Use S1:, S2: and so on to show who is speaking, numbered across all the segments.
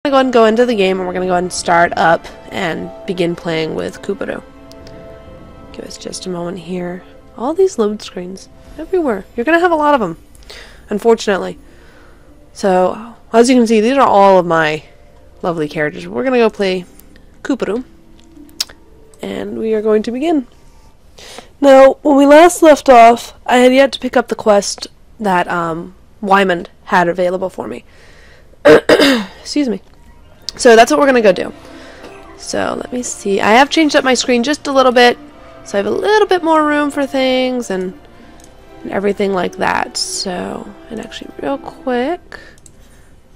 S1: Go ahead and go into the game, and we're going to go ahead and start up and begin playing with Kupuru. Give us just a moment here. All these load screens everywhere. You're going to have a lot of them, unfortunately. So, as you can see, these are all of my lovely characters. We're going to go play Kupuru, and we are going to begin. Now, when we last left off, I had yet to pick up the quest that Wyman had available for me. Excuse me. So that's what we're going to go do. So let me see. I have changed up my screen just a little bit, so I have a little bit more room for things and everything like that. So, and actually real quick,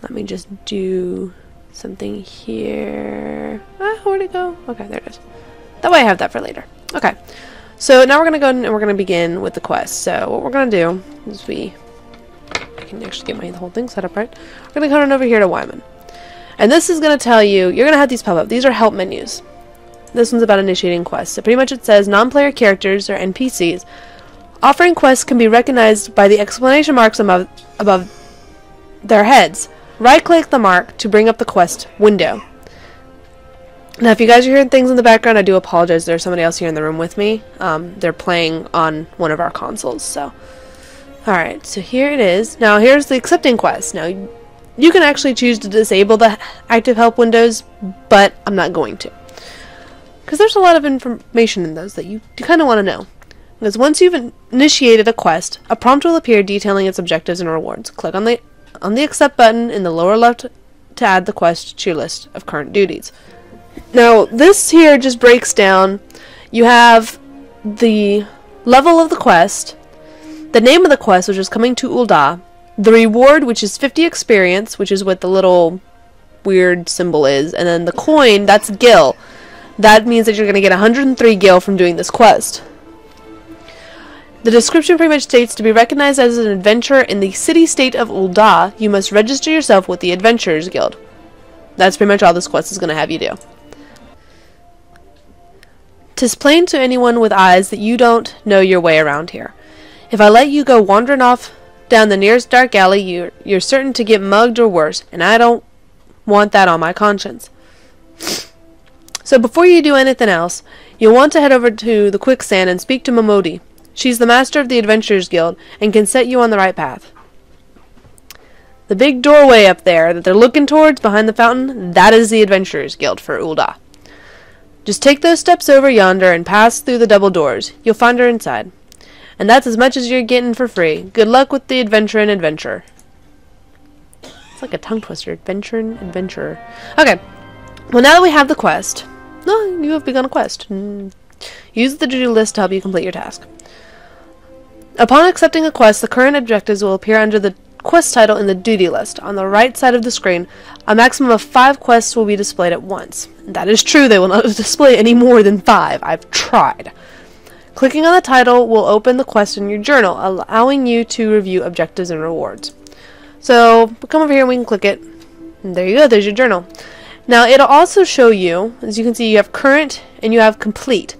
S1: let me just do something here. Where'd it go? Okay, there it is. That way I have that for later. Okay. So now we're going to go and we're going to begin with the quest. So what we're going to do is I can actually get my whole thing set up right. We're going to come on over here to Wyman. And this is going to tell you, you're going to have these pop up. These are help menus. This one's about initiating quests. So pretty much it says non-player characters or NPCs offering quests can be recognized by the exclamation marks above their heads. Right-click the mark to bring up the quest window. Now, if you guys are hearing things in the background, I do apologize. There's somebody else here in the room with me. They're playing on one of our consoles. So, alright, so here it is. Now, here's the accepting quest. Now, you can actually choose to disable the active help windows, but I'm not going to. Because there's a lot of information in those that you kind of want to know. Because once you've initiated a quest, a prompt will appear detailing its objectives and rewards. Click on the accept button in the lower left to add the quest to your list of current duties. Now, this here just breaks down. You have the level of the quest, the name of the quest, which is coming to Ul'dah, the reward, which is 50 experience, which is what the little weird symbol is, and then the coin, that's gil. That means that you're going to get 103 gil from doing this quest. The description pretty much states, to be recognized as an adventurer in the city-state of Ul'dah, you must register yourself with the Adventurers Guild. That's pretty much all this quest is going to have you do. 'Tis plain to anyone with eyes that you don't know your way around here. If I let you go wandering off down the nearest dark alley, you're certain to get mugged or worse, and I don't want that on my conscience. So before you do anything else, you'll want to head over to the quicksand and speak to Momodi. She's the master of the Adventurers Guild and can set you on the right path. The big doorway up there that they're looking towards behind the fountain, that is the Adventurers Guild for Ul'dah. Just take those steps over yonder and pass through the double doors. You'll find her inside. And that's as much as you're getting for free. Good luck with the adventure and adventure. It's like a tongue twister. Adventure and adventurer. Okay. Well, now that we have the quest. No, you have begun a quest. Use the to-do list to help you complete your task. Upon accepting a quest, the current objectives will appear under the quest title in the duty list. On the right side of the screen, a maximum of 5 quests will be displayed at once. That is true. They will not display any more than 5. I've tried. Clicking on the title will open the quest in your journal, allowing you to review objectives and rewards. So, we'll come over here and we can click it. And there you go, there's your journal. Now, it'll also show you, as you can see, you have current and you have complete.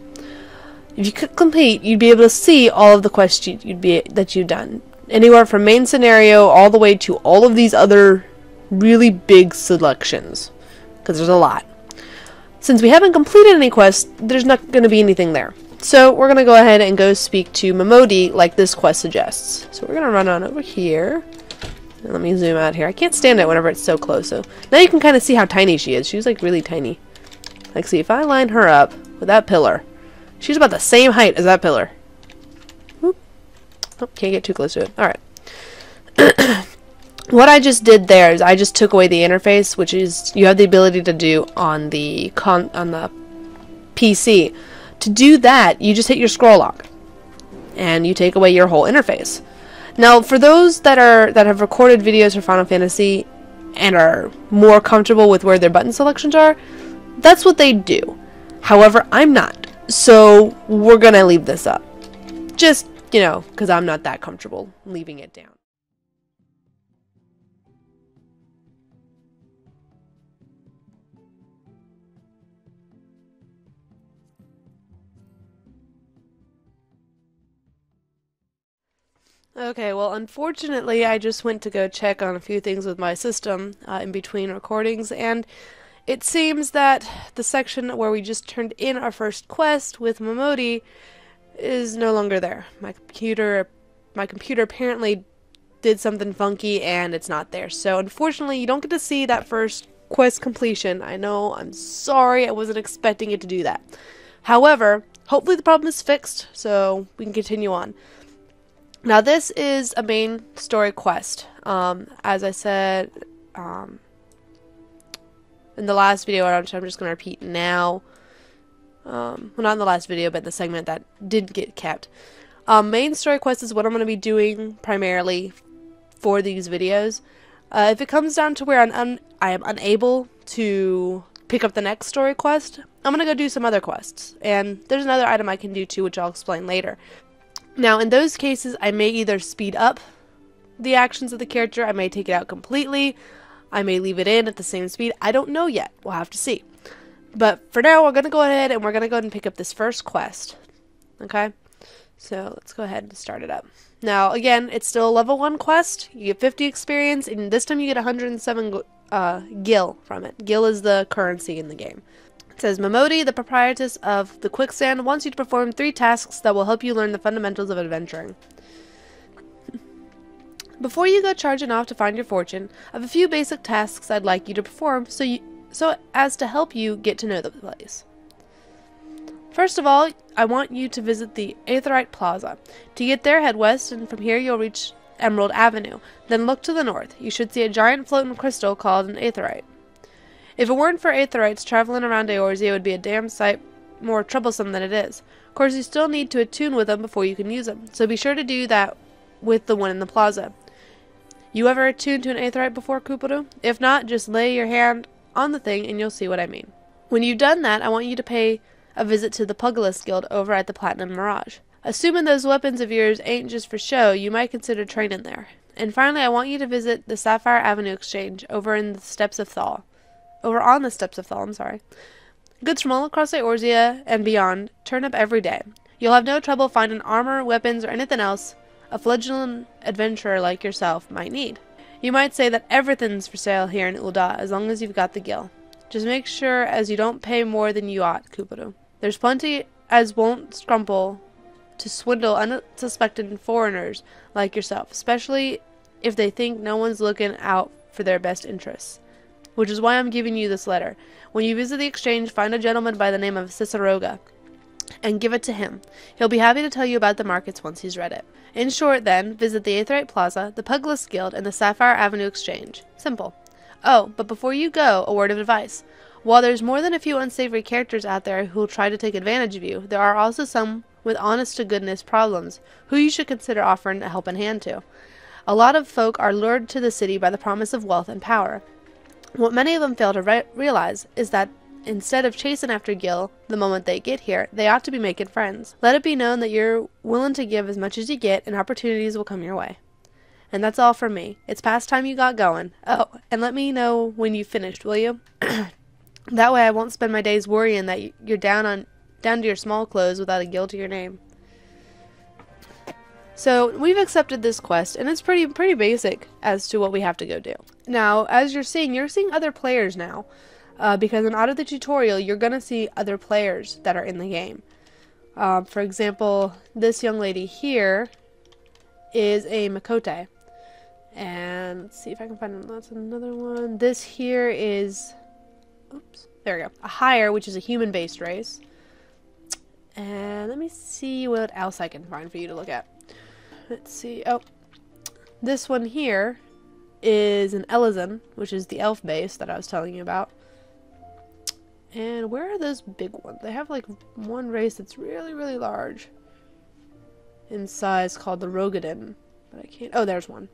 S1: If you click complete, you'd be able to see all of the quests that you've done. Anywhere from main scenario all the way to all of these other really big selections. Because there's a lot. Since we haven't completed any quests, there's not going to be anything there. So we're going to go ahead and go speak to Momodi like this quest suggests. So we're going to run on over here. And let me zoom out here. I can't stand it whenever it's so close. So now you can kind of see how tiny she is. She's like really tiny. Like, see, if I line her up with that pillar, she's about the same height as that pillar. Oop. Oh, can't get too close to it. Alright. What I just did there is I just took away the interface, which is you have the ability to do on the PC. To do that, you just hit your scroll lock, and you take away your whole interface. Now, for those that have recorded videos for Final Fantasy and are more comfortable with where their button selections are, that's what they do. However, I'm not, so we're gonna leave this up. Just, you know, because I'm not that comfortable leaving it down. Okay, well, unfortunately, I just went to go check on a few things with my system in between recordings, and it seems that the section where we just turned in our first quest with Momodi is no longer there. My computer apparently did something funky, and it's not there. So, unfortunately, you don't get to see that first quest completion. I know, I'm sorry, I wasn't expecting it to do that. However, hopefully the problem is fixed, so we can continue on. Now, this is a main story quest. As I said in the last video, which I'm just going to repeat now. Well, not in the last video, but the segment that did get kept. Main story quest is what I'm going to be doing primarily for these videos. If it comes down to where I am unable to pick up the next story quest, I'm going to go do some other quests. And there's another item I can do too, which I'll explain later. Now, in those cases, I may either speed up the actions of the character, I may take it out completely, I may leave it in at the same speed. I don't know yet. We'll have to see. But for now, we're going to go ahead and pick up this first quest. Okay? So, let's go ahead and start it up. Now, again, it's still a level 1 quest. You get 50 experience, and this time you get 107 gil from it. Gil is the currency in the game. It says, Momodi, the proprietress of the Quicksand, wants you to perform 3 tasks that will help you learn the fundamentals of adventuring. Before you go charging off to find your fortune, I have a few basic tasks I'd like you to perform so as to help you get to know the place. First of all, I want you to visit the Aetherite Plaza. To get there, head west, and from here you'll reach Emerald Avenue. Then look to the north. You should see a giant floating crystal called an Aetherite. If it weren't for Aetherites traveling around Eorzea, it would be a damn sight more troublesome than it is. Of course, you still need to attune with them before you can use them, so be sure to do that with the one in the plaza. You ever attuned to an Aetherite before, Kupuru? If not, just lay your hand on the thing and you'll see what I mean. When you've done that, I want you to pay a visit to the Pugilist Guild over at the Platinum Mirage. Assuming those weapons of yours ain't just for show, you might consider training there. And finally, I want you to visit the Sapphire Avenue Exchange over on the Steps of Thal, Goods from all across Eorzea and beyond turn up every day. You'll have no trouble finding armor, weapons, or anything else a fledgling adventurer like yourself might need. You might say that everything's for sale here in Ul'dah as long as you've got the gil. Just make sure as you don't pay more than you ought, Kupuru. There's plenty as won't scruple to swindle unsuspecting foreigners like yourself, especially if they think no one's looking out for their best interests. Which is why I'm giving you this letter. When you visit the exchange, find a gentleman by the name of Ciceroga and give it to him. He'll be happy to tell you about the markets once he's read it. In short, then, visit the Aetherite Plaza, the Pugilist Guild, and the Sapphire Avenue Exchange. Simple. Oh, but before you go, a word of advice. While there's more than a few unsavory characters out there who'll try to take advantage of you, there are also some with honest-to-goodness problems who you should consider offering a helping hand to. A lot of folk are lured to the city by the promise of wealth and power. What many of them fail to realize is that instead of chasing after Gil the moment they get here, they ought to be making friends. Let it be known that you're willing to give as much as you get, and opportunities will come your way. And that's all from me. It's past time you got going. Oh, and let me know when you've finished, will you? That way I won't spend my days worrying that you're down to your small clothes without a Gil to your name. So, we've accepted this quest, and it's pretty basic as to what we have to go do. Now, as you're seeing other players now, because out of the tutorial, you're going to see other players that are in the game. For example, this young lady here is a Makote. And let's see if I can find that's another one. This here is, oops, there we go, a Hire, which is a human-based race. And let me see what else I can find for you to look at. Let's see. Oh, this one here is an Elizan, which is the elf base that I was telling you about. And where are those big ones? They have like one race that's really large in size called the Rogadin. But I can't. Oh, there's one.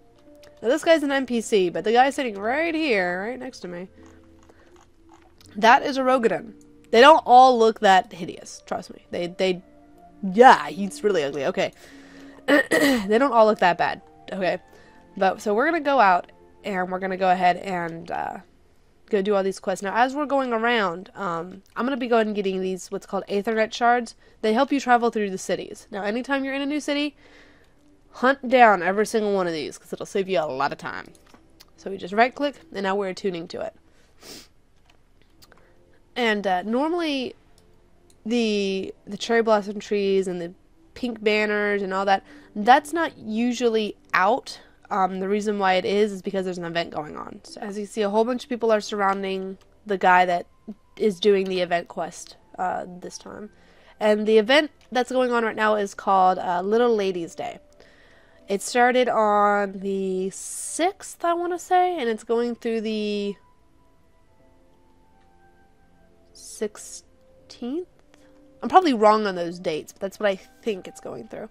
S1: Now this guy's an NPC, but the guy sitting right here, right next to me, that is a Rogadin. They don't all look that hideous. Trust me. Yeah, he's really ugly. Okay. They don't all look that bad. Okay. But, so we're going to go out, and we're going to go ahead and, go do all these quests. Now, as we're going around, I'm going to be going and getting these, what's called Aethernet shards. They help you travel through the cities. Now, anytime you're in a new city, hunt down every single one of these because it'll save you a lot of time. So we just right click and now we're attuning to it. And normally the cherry blossom trees and the pink banners and all that, that's not usually out. The reason why it is because there's an event going on. So as you see, a whole bunch of people are surrounding the guy that is doing the event quest this time. And the event that's going on right now is called Little Ladies Day. It started on the 6th, I want to say, and it's going through the 16th? I'm probably wrong on those dates, but that's what I think it's going through.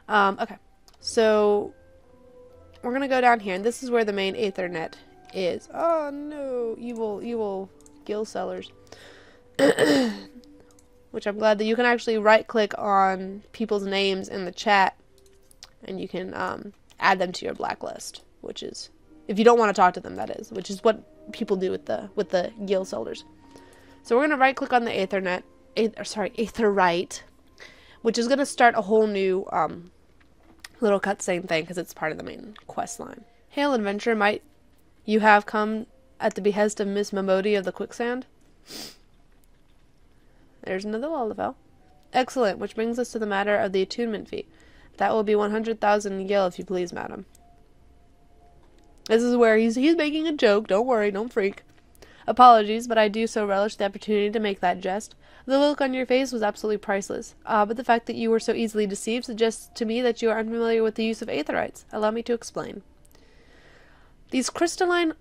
S1: Okay, so we're going to go down here, and this is where the main Aethernet is. Oh, no, evil gill sellers. Which I'm glad that you can actually right-click on people's names in the chat, and you can add them to your blacklist, which is, if you don't want to talk to them, that is, which is what people do with the gill sellers. So we're going to right-click on the Aethernet, Aetherite, which is going to start a whole new little cutscene thing because it's part of the main quest line. Hail, adventurer, might you have come at the behest of Miss Mamodi of the Quicksand? There's another Ul'dah. Excellent, which brings us to the matter of the attunement fee. That will be 100,000 gil, if you please, madam. This is where he's making a joke. Don't worry, don't freak. Apologies, but I do so relish the opportunity to make that jest. The look on your face was absolutely priceless. But the fact that you were so easily deceived suggests to me that you are unfamiliar with the use of aetherites. Allow me to explain. These crystalline...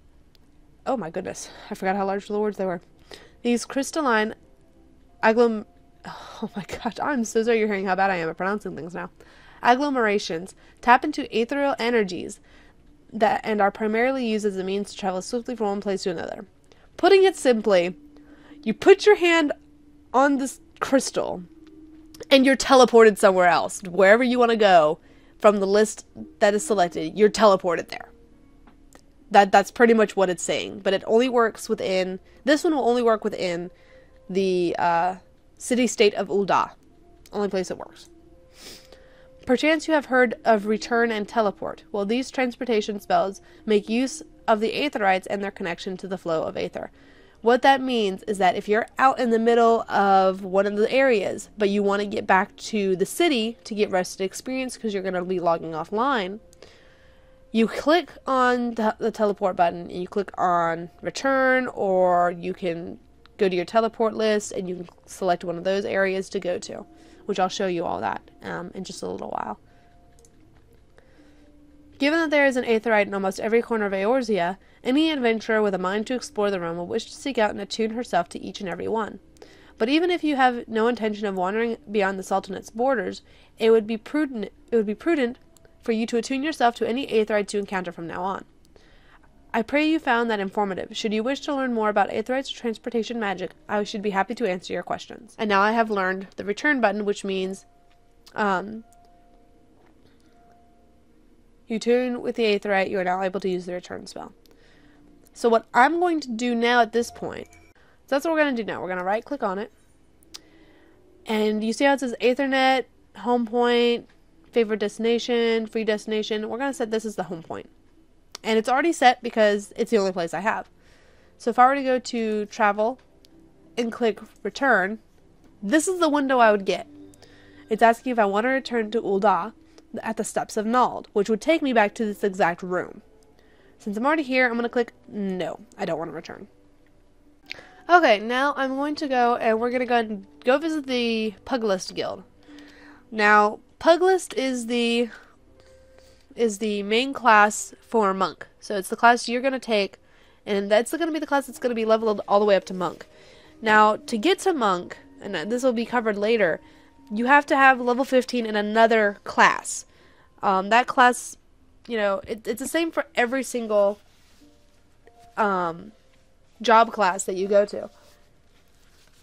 S1: Oh my goodness, I forgot how large the words they were. These crystalline... Oh my gosh, I'm so sorry you're hearing how bad I am at pronouncing things now. Agglomerations tap into ethereal energies and are primarily used as a means to travel swiftly from one place to another. Putting it simply, you put your hand on this crystal and you're teleported somewhere else. Wherever you want to go from the list that is selected, you're teleported there. That's pretty much what it's saying. But it only works within... This one will only work within the city-state of Ul'dah. Only place it works. Perchance you have heard of return and teleport. Well, these transportation spells make use of the aetherites and their connection to the flow of aether. What that means is that if you're out in the middle of one of the areas, but you want to get back to the city to get rested experience because you're going to be logging offline, you click on the teleport button and you click on return, or you can go to your teleport list and you can select one of those areas to go to, which I'll show you all that in just a little while. Given that there is an aetherite in almost every corner of Eorzea, any adventurer with a mind to explore the realm will wish to seek out and attune herself to each and every one. But even if you have no intention of wandering beyond the Sultanate's borders, it would be prudent for you to attune yourself to any aetherites you encounter from now on. I pray you found that informative. Should you wish to learn more about aetherites or transportation magic, I should be happy to answer your questions. And now I have learned the return button, which means you tune with the aetherite, you are now able to use the return spell. So what I'm going to do now at this point, so that's what we're going to do now. We're going to right click on it. And you see how it says Aethernet, home point, favorite destination, free destination. We're going to set this as the home point. And it's already set because it's the only place I have. So if I were to go to travel and click return, this is the window I would get. It's asking if I want to return to Ul'dah at the steps of Nald, which would take me back to this exact room. Since I'm already here, I'm going to click no, I don't want to return. Okay, now I'm going to go and we're going to go ahead and go visit the Puglist Guild. Now, Puglist is the main class for Monk. So it's the class you're going to take, and that's going to be the class that's going to be leveled all the way up to Monk. Now, to get to Monk, and this will be covered later, you have to have level 15 in another class. That class, you know, it's the same for every single job class that you go to.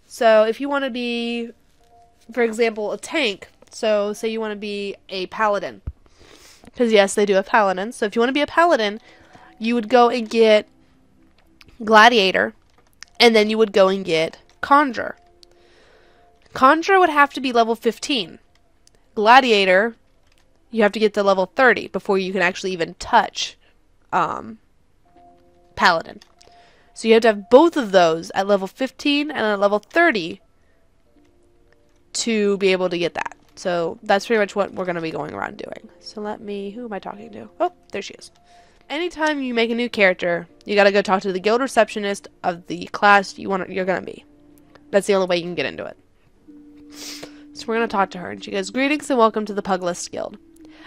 S1: So if you want to be, for example, a tank, so say you want to be a paladin, because yes, they do have paladins. So if you want to be a paladin, you would go and get gladiator, and then you would go and get conjurer. Conjurer would have to be level 15. Gladiator you have to get to level 30 before you can actually even touch Paladin. So you have to have both of those at level 15 and at level 30 to be able to get that. So that's pretty much what we're going to be going around doing. So who am I talking to? Oh, there she is. Anytime you make a new character, you got to go talk to the guild receptionist of the class you're going to be. That's the only way you can get into it. So we're going to talk to her, and she goes, "Greetings and welcome to the Puglist Guild.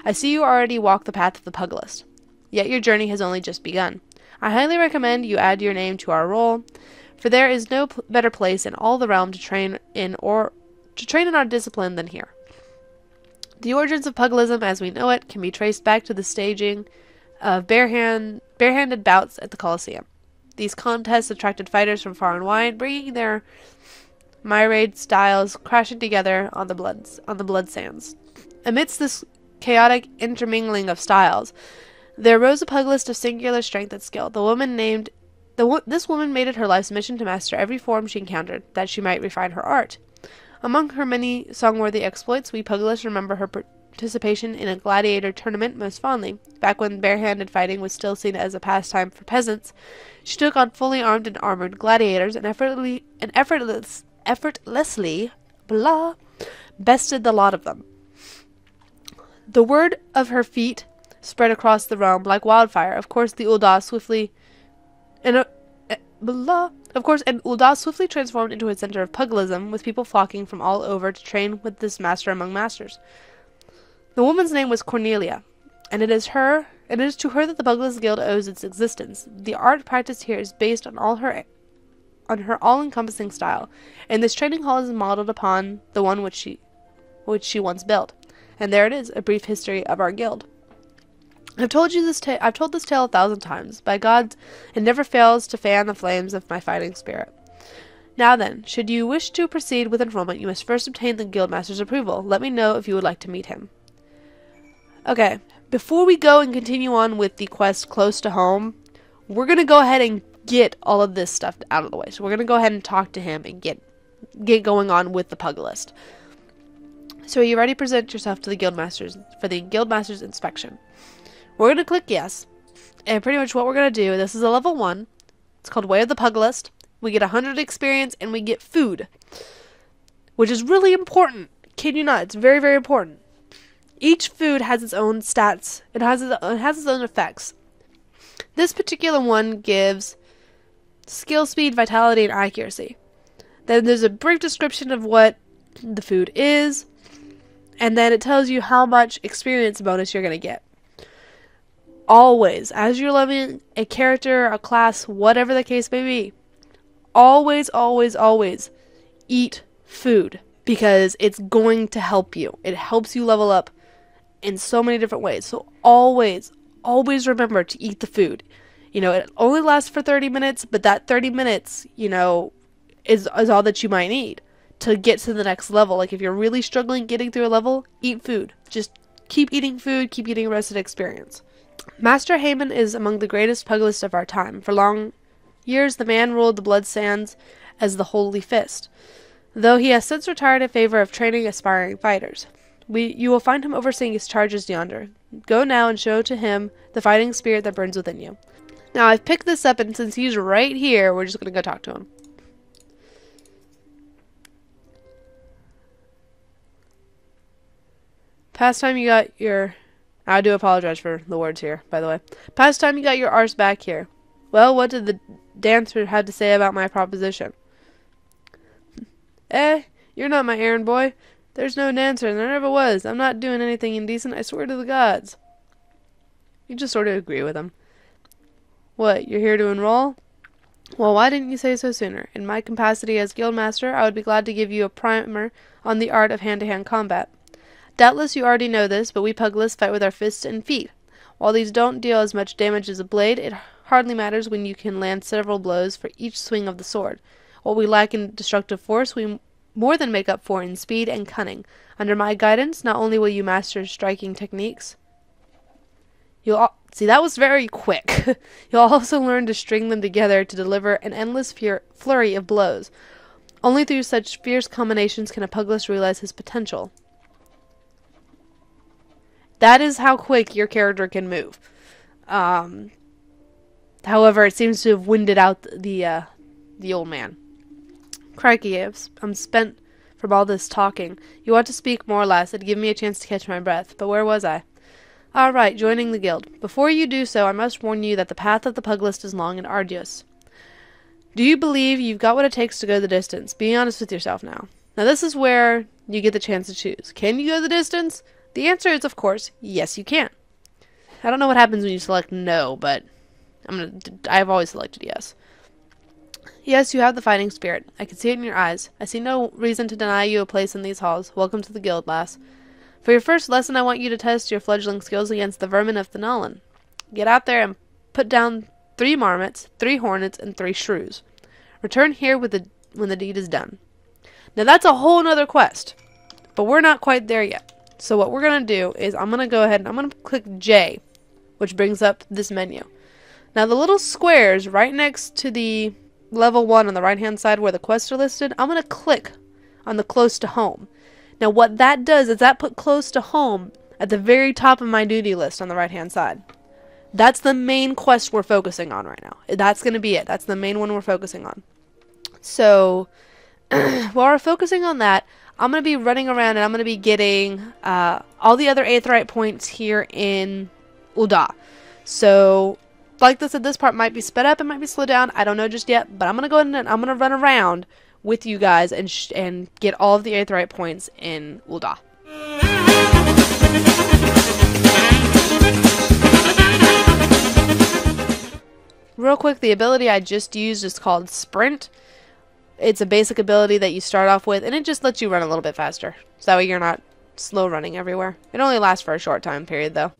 S1: I see you already walk the path of the Puglist, yet your journey has only just begun. I highly recommend you add your name to our roll, for there is no better place in all the realm to train in our discipline than here. The origins of Puglism as we know it can be traced back to the staging of barehanded bouts at the Colosseum. These contests attracted fighters from far and wide, bringing their myriad styles crashing together on the blood sands. Amidst this chaotic intermingling of styles, there rose a Puglist of singular strength and skill. This woman made it her life's mission to master every form she encountered, that she might refine her art. Among her many song-worthy exploits, we Puglists remember her participation in a gladiator tournament most fondly. Back when barehanded fighting was still seen as a pastime for peasants, she took on fully armed and armored gladiators and effortlessly bested the lot of them. The word of her feat spread across the realm like wildfire. Of course, Ul'dah swiftly transformed into a center of Puglism, with people flocking from all over to train with this master among masters. The woman's name was Cornelia, and it is to her that the Puglist Guild owes its existence. The art practiced here is based on her all-encompassing style, and this training hall is modeled upon the one which she once built. And there it is, a brief history of our guild. I've told this tale 1,000 times. By God, it never fails to fan the flames of my fighting spirit. Now then, should you wish to proceed with enrollment, you must first obtain the guildmaster's approval. Let me know if you would like to meet him." Okay, before we go and continue on with the quest close to home, we're going to go ahead and get all of this stuff out of the way. So we're going to go ahead and talk to him and get going on with the Puglist. So are you ready to present yourself to the guildmasters for the guildmaster's inspection? We're going to click yes. And pretty much what we're going to do, this is a level 1. It's called Way of the Puglist. We get 100 experience and we get food, which is really important. Kid you not, it's very, very important. Each food has its own stats. It has its own effects. This particular one gives skill, speed, vitality, and accuracy. Then there's a brief description of what the food is, and then it tells you how much experience bonus you're going to get. Always, as you're leveling a character, a class, whatever the case may be, always, always, always eat food, because it's going to help you. It helps you level up in so many different ways. So always, always remember to eat the food. It only lasts for 30 minutes, but that 30 minutes, is all that you might need to get to the next level. Like, if you're really struggling getting through a level, eat food. Just keep eating food, keep eating roasted experience. Master Haman is among the greatest Puglists of our time. For long years, the man ruled the Blood Sands as the Holy Fist, though he has since retired in favor of training aspiring fighters. You will find him overseeing his charges yonder. Go now and show to him the fighting spirit that burns within you. Now, I've picked this up, and since he's right here, we're just going to go talk to him. Past time you got your... I do apologize for the words here, by the way. Past time you got your arse back here. Well, what did the dancer have to say about my proposition? You're not my errand boy. There's no dancer, and there never was. I'm not doing anything indecent, I swear to the gods. You just sort of agree with him. What, you're here to enroll? Well, why didn't you say so sooner? In my capacity as guildmaster, I would be glad to give you a primer on the art of hand-to-hand combat. Doubtless you already know this, but we Puglists fight with our fists and feet. While these don't deal as much damage as a blade, it hardly matters when you can land several blows for each swing of the sword. What we lack in destructive force, we more than make up for in speed and cunning. Under my guidance, not only will you master striking techniques, see, that was very quick. You'll also learn to string them together to deliver an endless flurry of blows. Only through such fierce combinations can a Puglist realize his potential. That is how quick your character can move. However, it seems to have winded out the old man. Crikey, I'm spent from all this talking. You ought to speak more or less. It'd give me a chance to catch my breath. But where was I? All right, joining the guild. Before you do so, I must warn you that the path of the pug list is long and arduous. Do you believe you've got what it takes to go the distance? Be honest with yourself now. Now this is where you get the chance to choose. Can you go the distance? The answer is, of course, yes you can. I don't know what happens when you select no, but I've always selected yes. Yes, you have the fighting spirit. I can see it in your eyes. I see no reason to deny you a place in these halls. Welcome to the guild, lass. For your first lesson, I want you to test your fledgling skills against the vermin of Thanalan. Get out there and put down 3 marmots, 3 hornets, and 3 shrews. Return here when the deed is done. Now that's a whole nother quest, but we're not quite there yet. So what we're going to do is I'm going to go ahead and I'm going to click J, which brings up this menu. Now the little squares right next to the level 1 on the right hand side where the quests are listed, I'm going to click on the close to home. Now what that does is that put close to home at the very top of my duty list on the right hand side. That's the main quest we're focusing on right now. That's going to be it. That's the main one we're focusing on. So while we're focusing on that, I'm going to be running around and I'm going to be getting all the other Aetheryte points here in Ul'dah. So like I said, this part might be sped up, it might be slowed down. I don't know just yet, but I'm going to go ahead and I'm going to run around with you guys and get all of the Aetheryte points in Ul'dah. Real quick, the ability I just used is called Sprint. It's a basic ability that you start off with, and it just lets you run a little bit faster. So that way you're not slow running everywhere. It only lasts for a short time period, though.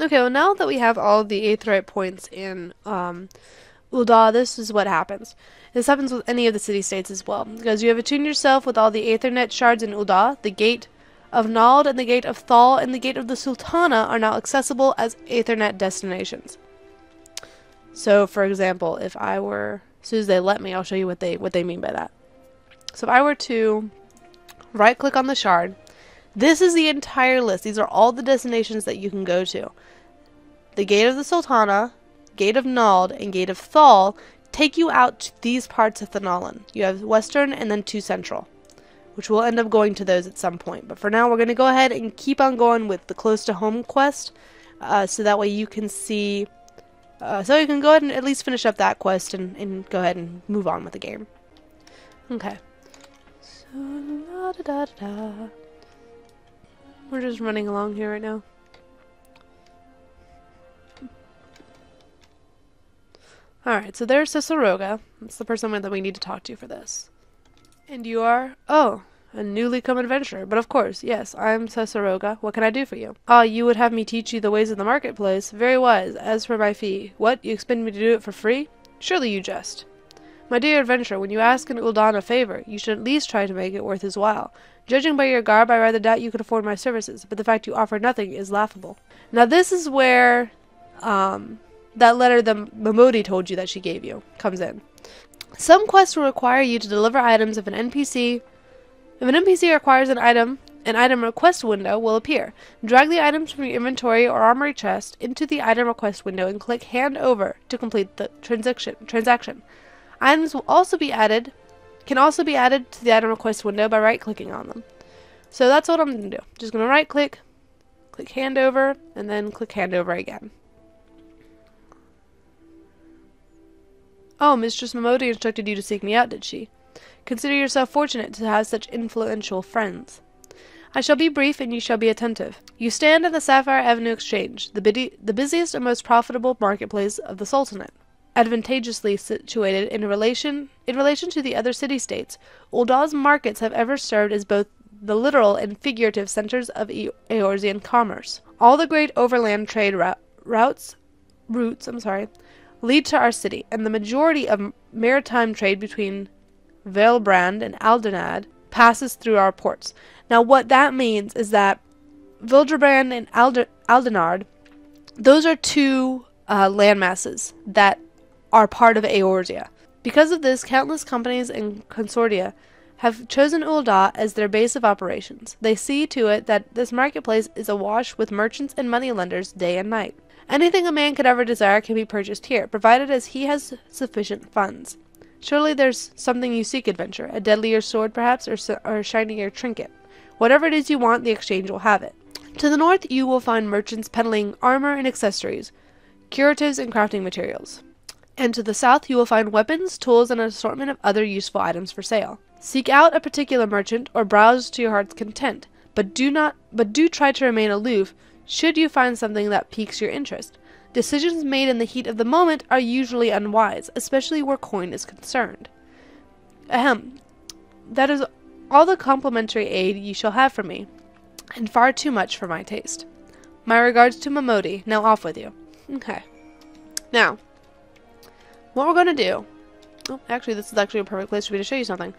S1: Okay, well now that we have all the Aetheryte points in Ul'dah, this is what happens. This happens with any of the city-states as well. Because you have attuned yourself with all the Aethernet shards in Ul'dah, the gate of Nald and the gate of Thal and the gate of the Sultana are now accessible as Aethernet destinations. So, for example, if I were, as soon as they let me, I'll show you what they mean by that. So if I were to right-click on the shard, This is the entire list. These are all the destinations that you can go to. The Gate of the Sultana, Gate of Nald, and Gate of Thal take you out to these parts of Thanalan. You have Western and then 2 Central, which we'll end up going to those at some point. But for now, we're going to go ahead and keep on going with the Close to Home quest, so that way you can see, so you can go ahead and at least finish up that quest and go ahead and move on with the game. Okay. So, da-da-da-da-da. We're just running along here right now. Alright, so there's Sisseroga. That's the person that we need to talk to for this. And you are? Oh, a newly come adventurer. But of course, yes, I'm Sisseroga. What can I do for you? Ah, you would have me teach you the ways of the marketplace. Very wise. As for my fee, what, you expect me to do it for free? Surely you jest. My dear adventurer, when you ask an Ul'dah a favor, you should at least try to make it worth his while. Judging by your garb, I rather doubt you could afford my services, but the fact you offer nothing is laughable. Now this is where, that letter the Mamodi told you that she gave you comes in. Some quests will require you to deliver items if an NPC requires an item request window will appear. Drag the items from your inventory or armory chest into the item request window and click hand over to complete the transaction. Items can also be added to the item request window by right-clicking on them. So that's what I'm going to do. Just going to right-click, click hand over, and then click hand over again. Oh, Mistress Mamodi instructed you to seek me out, did she? Consider yourself fortunate to have such influential friends. I shall be brief and you shall be attentive. You stand at the Sapphire Avenue Exchange, the busiest and most profitable marketplace of the Sultanate. Advantageously situated in relation to the other city-states, Ul'dah's markets have ever served as both the literal and figurative centers of Eorzean commerce. All the great overland trade routes lead to our city, and the majority of maritime trade between Velbrand and Aldenad passes through our ports. Now what that means is that Velbrand and Aldenard, those are 2 landmasses that are part of Eorzea. Because of this, countless companies and consortia have chosen Ul'dah as their base of operations. They see to it that this marketplace is awash with merchants and moneylenders day and night. Anything a man could ever desire can be purchased here, provided as he has sufficient funds. Surely there's something you seek, adventurer, a deadlier sword perhaps, or a shinier trinket. Whatever it is you want, the exchange will have it. To the north you will find merchants peddling armor and accessories, curatives and crafting materials. And to the south you will find weapons, tools, and an assortment of other useful items for sale. Seek out a particular merchant or browse to your heart's content, but do try to remain aloof should you find something that piques your interest. Decisions made in the heat of the moment are usually unwise, especially where coin is concerned. Ahem. That is all the complimentary aid you shall have from me, and far too much for my taste. My regards to Mamodi. Now off with you. Okay. Now, what we're going to do... Oh, actually, this is actually a perfect place for me to show you something.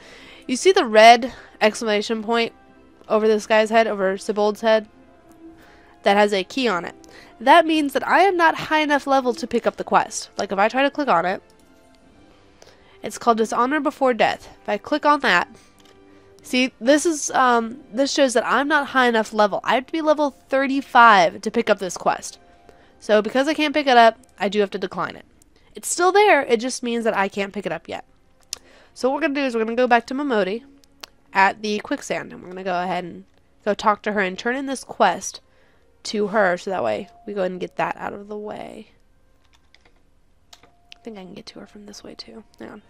S1: You see the red exclamation point over this guy's head, over Sibold's head? That has a key on it. That means that I am not high enough level to pick up the quest. Like, if I try to click on it, it's called Dishonor Before Death. If I click on that, see, this shows that I'm not high enough level. I have to be level 35 to pick up this quest. So, because I can't pick it up, I do have to decline it. It's still there, it just means that I can't pick it up yet. So what we're going to do is we're going to go back to Mamodi at the quicksand, and we're going to go ahead and go talk to her and turn in this quest to her, so that way we go ahead and get that out of the way. I think I can get to her from this way too. Hang on.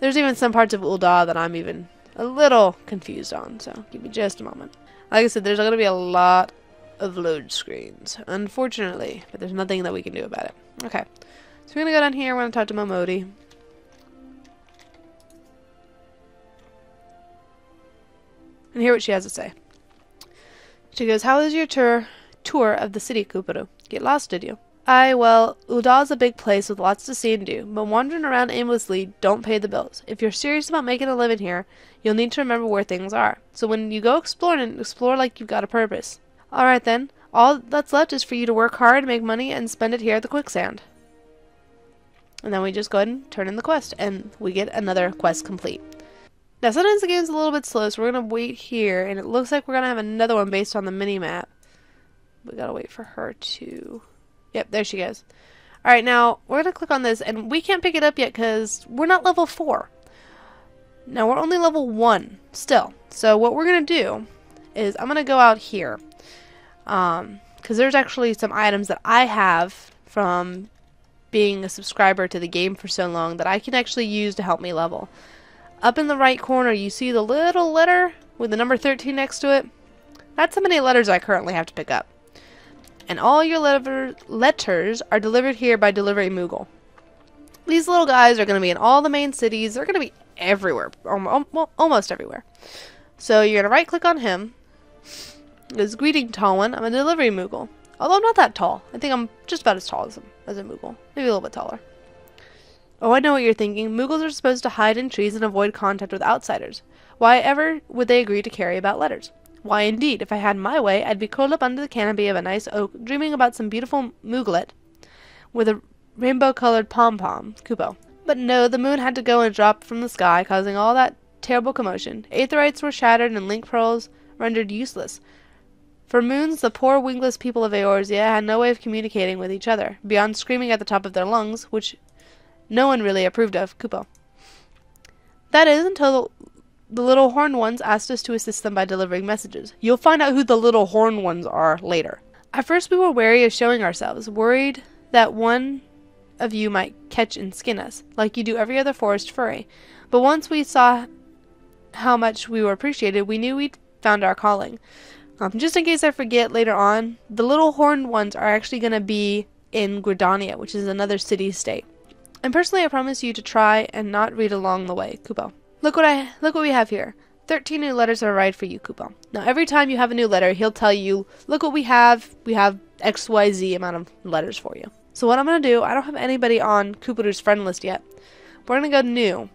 S1: There's even some parts of Ul'dah that I'm even a little confused on, so give me just a moment. Like I said, there's going to be a lot of load screens, unfortunately, but there's nothing that we can do about it. Okay, so we're going to go down here, we're going to talk to Mamodi. And hear what she has to say. She goes, how was your tour of the city, Kupuru? Get lost, did you? Aye, well, Ul'dah's a big place with lots to see and do, but wandering around aimlessly don't pay the bills. If you're serious about making a living here, you'll need to remember where things are. So when you go exploring, explore like you've got a purpose. Alright then, all that's left is for you to work hard, make money, and spend it here at the quicksand. And then we just go ahead and turn in the quest, and we get another quest complete. Now, sometimes the game's a little bit slow, so we're going to wait here, and it looks like we're going to have another one based on the mini-map. We got to wait for her to... Yep, there she goes. Alright, now, we're going to click on this, and we can't pick it up yet because we're not level 4. Now, we're only level 1 still. So, what we're going to do is I'm going to go out here. Because there's actually some items that I have from being a subscriber to the game for so long that I can actually use to help me level. Up in the right corner, you see the little letter with the number 13 next to it? That's how many letters I currently have to pick up. And all your letters are delivered here by Delivery Moogle. These little guys are going to be in all the main cities. They're going to be everywhere. Almost everywhere. So you're going to right click on him. This greeting tall one. I'm a Delivery Moogle. Although I'm not that tall. I think I'm just about as tall as a Moogle. Maybe a little bit taller. Oh, I know what you're thinking. Moogles are supposed to hide in trees and avoid contact with outsiders. Why ever would they agree to carry about letters? Why, indeed, if I had my way, I'd be curled up under the canopy of a nice oak, dreaming about some beautiful mooglet with a rainbow-colored pom-pom, Kupo. But no, the moon had to go and drop from the sky, causing all that terrible commotion. Aetherites were shattered and link pearls rendered useless. For moons, the poor wingless people of Eorzea had no way of communicating with each other, beyond screaming at the top of their lungs, which no one really approved of, Kupo. That is, until the little horned ones asked us to assist them by delivering messages. You'll find out who the little horned ones are later. At first we were wary of showing ourselves, worried that one of you might catch and skin us, like you do every other forest furry. But once we saw how much we were appreciated, we knew we'd found our calling. Just in case I forget later on, the little horned ones are actually going to be in Gridania, which is another city-state. And personally, I promise you to try and not read along the way, Kupo. Look what we have here. 13 new letters have arrived for you, Kupo. Now, every time you have a new letter, he'll tell you, look what we have. We have XYZ amount of letters for you. So what I'm going to do, I don't have anybody on Kupuru's friend list yet. We're going to go to new.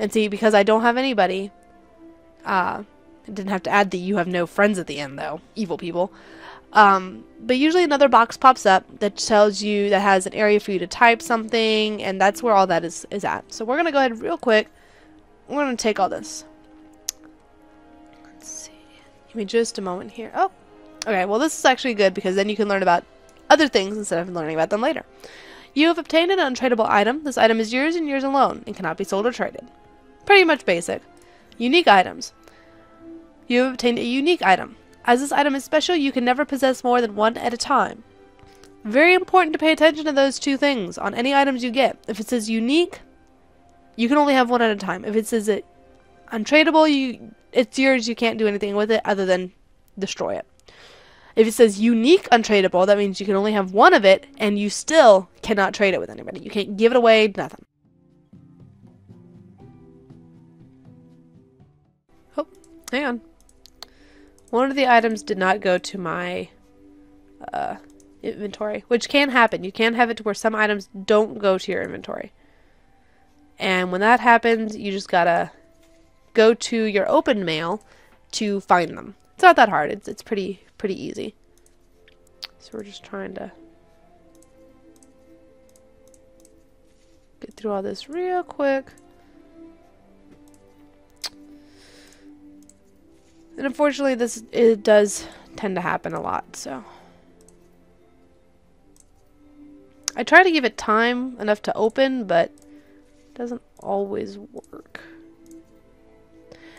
S1: And see, because I don't have anybody, I didn't have to add the you have no friends at the end, though. Evil people. But usually another box pops up that tells you, that has an area for you to type something, and that's where all that is at. So we're going to go ahead real quick. We're going to take all this. Let's see. Give me just a moment here. Oh, okay. Well, this is actually good because then you can learn about other things instead of learning about them later. You have obtained an untradeable item. This item is yours and yours alone and cannot be sold or traded. Pretty much basic. Unique items. You have obtained a unique item. As this item is special, you can never possess more than one at a time. Very important to pay attention to those two things on any items you get. If it says unique, you can only have one at a time. If it says it untradeable, it's yours. You can't do anything with it other than destroy it. If it says unique untradeable, that means you can only have one of it, and you still cannot trade it with anybody. You can't give it away, nothing. Oh, hang on. One of the items did not go to my inventory, which can happen. You can have it to where some items don't go to your inventory. And when that happens, you just gotta go to your open mail to find them. It's not that hard. It's pretty easy. So we're just trying to get through all this real quick. And unfortunately, it does tend to happen a lot, so. I try to give it time enough to open, but it doesn't always work.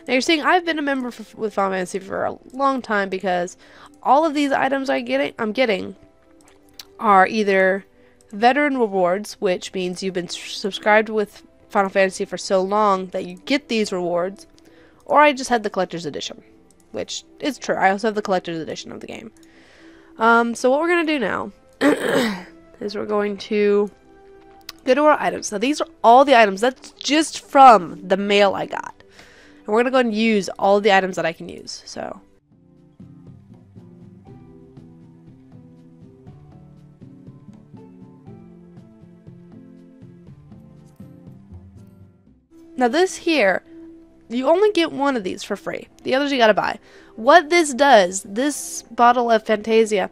S1: Now you're seeing I've been a member with Final Fantasy for a long time because all of these items I'm getting are either veteran rewards, which means you've been subscribed with Final Fantasy for so long that you get these rewards, or I just had the collector's edition. Which is true. I also have the collector's edition of the game. So what we're going to do now is we're going to go to our items. Now these are all the items. That's just from the mail I got. And we're going to go and use all the items that I can use. So. Now this here, you only get one of these for free. The others you gotta buy. What this does, this bottle of Fantasia,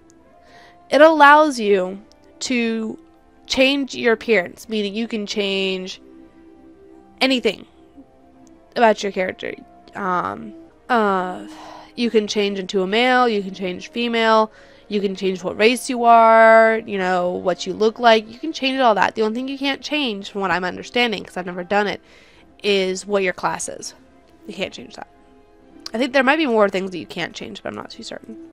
S1: it allows you to change your appearance. Meaning you can change anything. about your character. You can change into a male, you can change female, you can change what race you are, you know, what you look like. You can change all that. The only thing you can't change, from what I'm understanding, because I've never done it, is what your class is. You can't change that. I think there might be more things that you can't change, but I'm not too certain.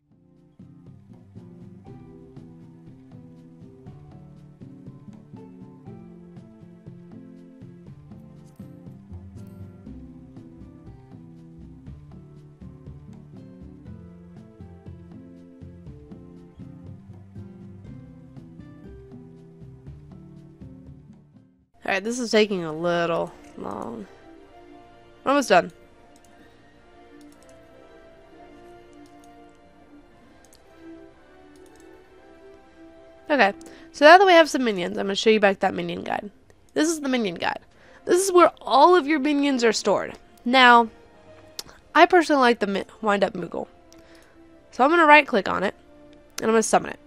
S1: Alright, this is taking a little long. We're almost done. Okay, so now that we have some minions, I'm going to show you back that minion guide. This is the minion guide. This is where all of your minions are stored. Now, I personally like the wind-up Moogle. So I'm going to right-click on it, and I'm going to summon it.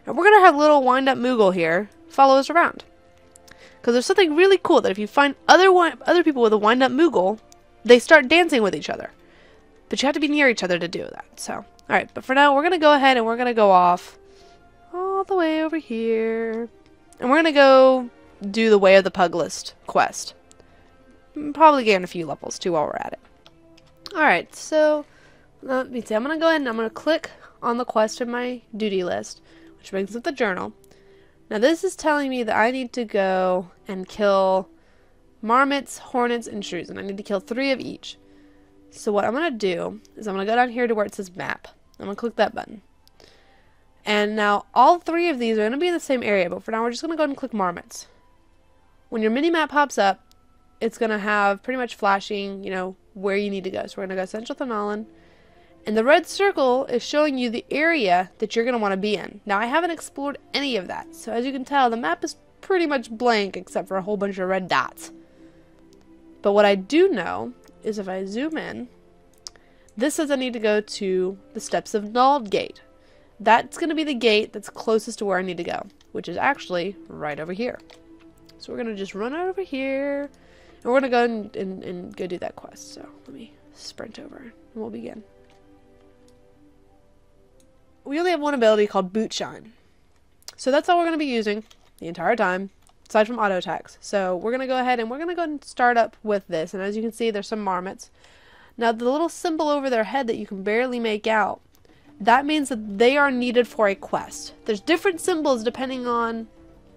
S1: And we're going to have little wind-up Moogle here follow us around. Because there's something really cool that if you find other people with a wind-up Moogle, they start dancing with each other. But you have to be near each other to do that. So, alright, but for now, we're going to go ahead and we're going to go off all the way over here. And we're going to go do the Way of the Puglist quest. Probably gain a few levels too while we're at it. Alright, so let me see. I'm going to go ahead and I'm going to click on the quest in my duty list, which brings up the journal. Now this is telling me that I need to go and kill marmots, hornets, and shrews, and I need to kill 3 of each. So what I'm going to do is I'm going to go down here to where it says map. I'm going to click that button. And now all 3 of these are going to be in the same area, but for now we're just going to go ahead and click marmots. When your mini-map pops up, it's going to have pretty much flashing, you know, where you need to go. So we're going to go Central Thanalan. And the red circle is showing you the area that you're going to want to be in. Now, I haven't explored any of that. So, as you can tell, the map is pretty much blank except for a whole bunch of red dots. But what I do know is if I zoom in, this says I need to go to the Steps of Nald Gate. That's going to be the gate that's closest to where I need to go, which is actually right over here. So, we're going to just run over here. And we're going to go and go do that quest. So, let me sprint over and we'll begin. We only have one ability called Boot Shine. So that's all we're going to be using the entire time, aside from auto attacks. So we're going to go ahead and start up with this. And as you can see, there's some marmots. Now the little symbol over their head that you can barely make out, that means that they are needed for a quest. There's different symbols depending on,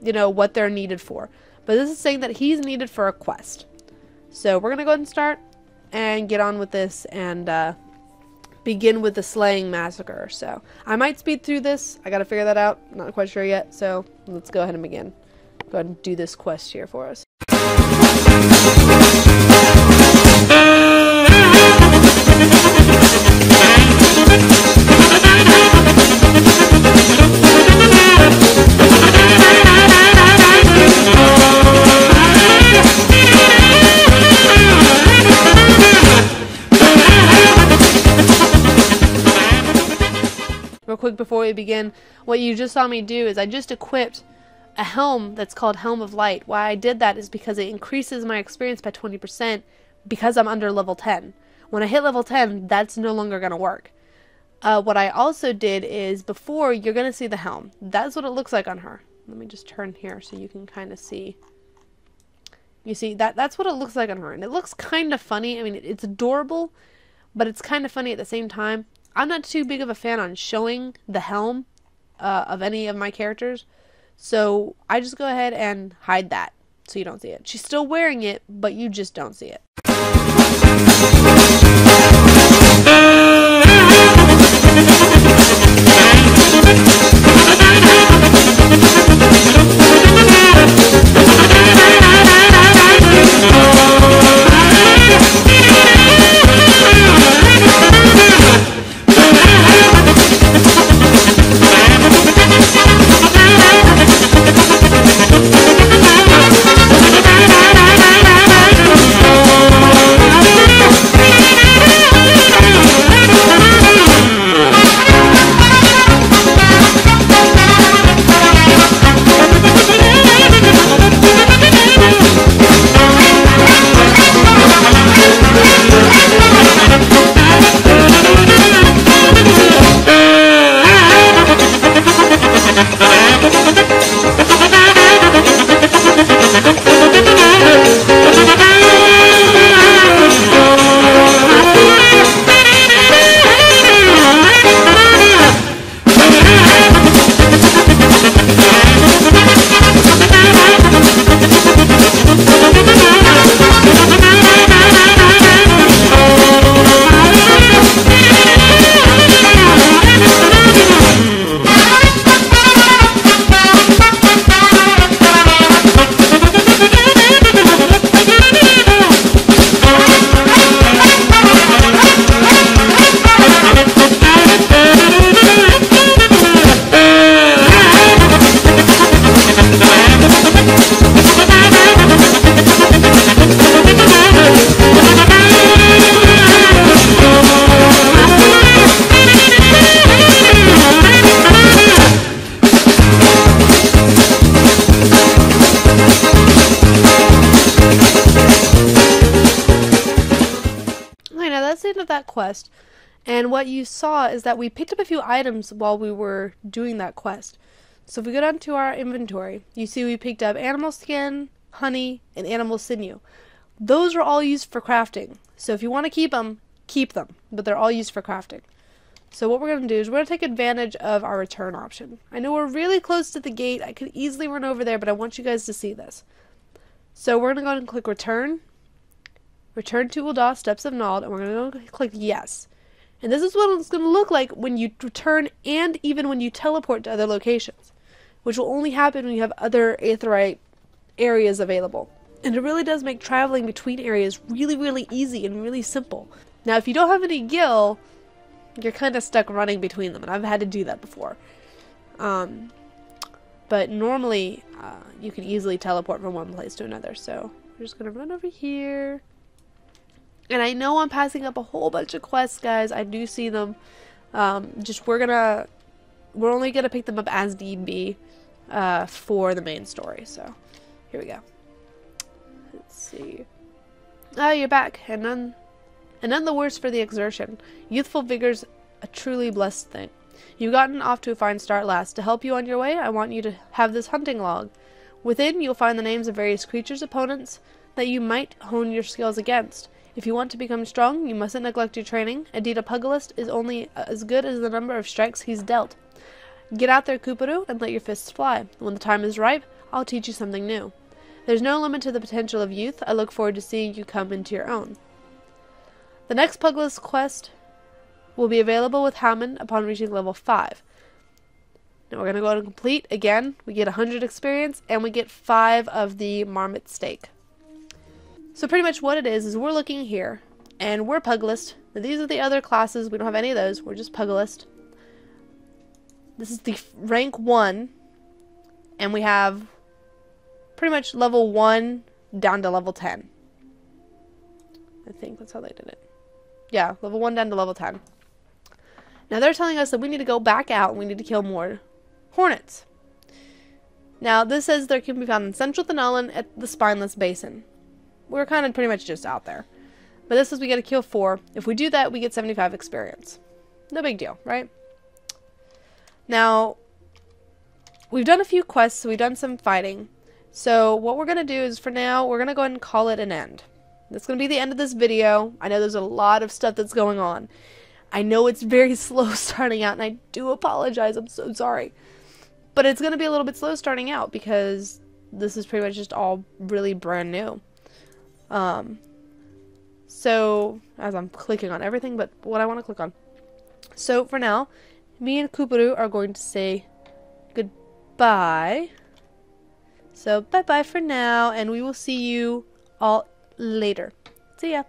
S1: you know, what they're needed for. But this is saying that he's needed for a quest. So we're going to go ahead and start and get on with this and begin with the Slaying Massacre. So I might speed through this. I gotta figure that out. Not quite sure yet. So let's go ahead and begin. Go ahead and do this quest here for us. Real quick before we begin, what you just saw me do is I just equipped a helm that's called Helm of Light. Why I did that is because it increases my experience by 20% because I'm under level 10. When I hit level 10, that's no longer going to work. What I also did is before, you're going to see the helm. That's what it looks like on her. Let me just turn here so you can kind of see. You see, that's what it looks like on her. And it looks kind of funny. I mean, it's adorable, but it's kind of funny at the same time. I'm not too big of a fan on showing the helm of any of my characters. So I just go ahead and hide that so you don't see it. She's still wearing it, but you just don't see it. that quest, and what you saw is that we picked up a few items while we were doing that quest. So if we go down to our inventory, you see we picked up animal skin, honey, and animal sinew. Those are all used for crafting. So if you want to keep them, but they're all used for crafting. So what we're going to do is we're going to take advantage of our return option. I know we're really close to the gate. I could easily run over there, but I want you guys to see this. So we're going to go ahead and click return. Return to Ul'dah, Steps of Nald, and we're going to go click yes. And this is what it's going to look like when you return and even when you teleport to other locations, which will only happen when you have other aetheryte areas available. And it really does make traveling between areas really, really easy and really simple. Now, if you don't have any gil, you're kind of stuck running between them, and I've had to do that before. But normally, you can easily teleport from one place to another. So we're just going to run over here. And I know I'm passing up a whole bunch of quests, guys. I do see them. We're only going to pick them up as need be for the main story. So here we go. Let's see. Oh, you're back. And none the worse for the exertion. Youthful vigor's a truly blessed thing. You've gotten off to a fine start last. To help you on your way, I want you to have this hunting log. Within, you'll find the names of various creatures' opponents that you might hone your skills against. If you want to become strong, you mustn't neglect your training. Indeed, a pugilist is only as good as the number of strikes he's dealt. Get out there, Kupuru, and let your fists fly. When the time is ripe, I'll teach you something new. There's no limit to the potential of youth. I look forward to seeing you come into your own. The next pugilist quest will be available with Hammond upon reaching level 5. Now we're going to go ahead and complete. Again, we get 100 experience, and we get 5 of the marmot steak. So pretty much what it is we're looking here, and we're pugilist. Now these are the other classes. We don't have any of those. We're just pugilist. This is the rank 1, and we have pretty much level 1 down to level 10. I think that's how they did it. Yeah, level 1 down to level 10. Now they're telling us that we need to go back out and we need to kill more hornets. Now this says they can be found in central Thanalan at the Spineless Basin. We're kind of pretty much just out there. But this says we got to kill 4. If we do that, we get 75 experience. No big deal, right? Now, we've done a few quests, so we've done some fighting. So what we're going to do is, for now, we're going to go ahead and call it an end. That's going to be the end of this video. I know there's a lot of stuff that's going on. I know it's very slow starting out, and I do apologize. I'm so sorry. But it's going to be a little bit slow starting out, because this is pretty much just all really brand new. So, as I'm clicking on everything but what I want to click on. So, for now, me and Kupuru are going to say goodbye. So, bye-bye for now, and we will see you all later. See ya.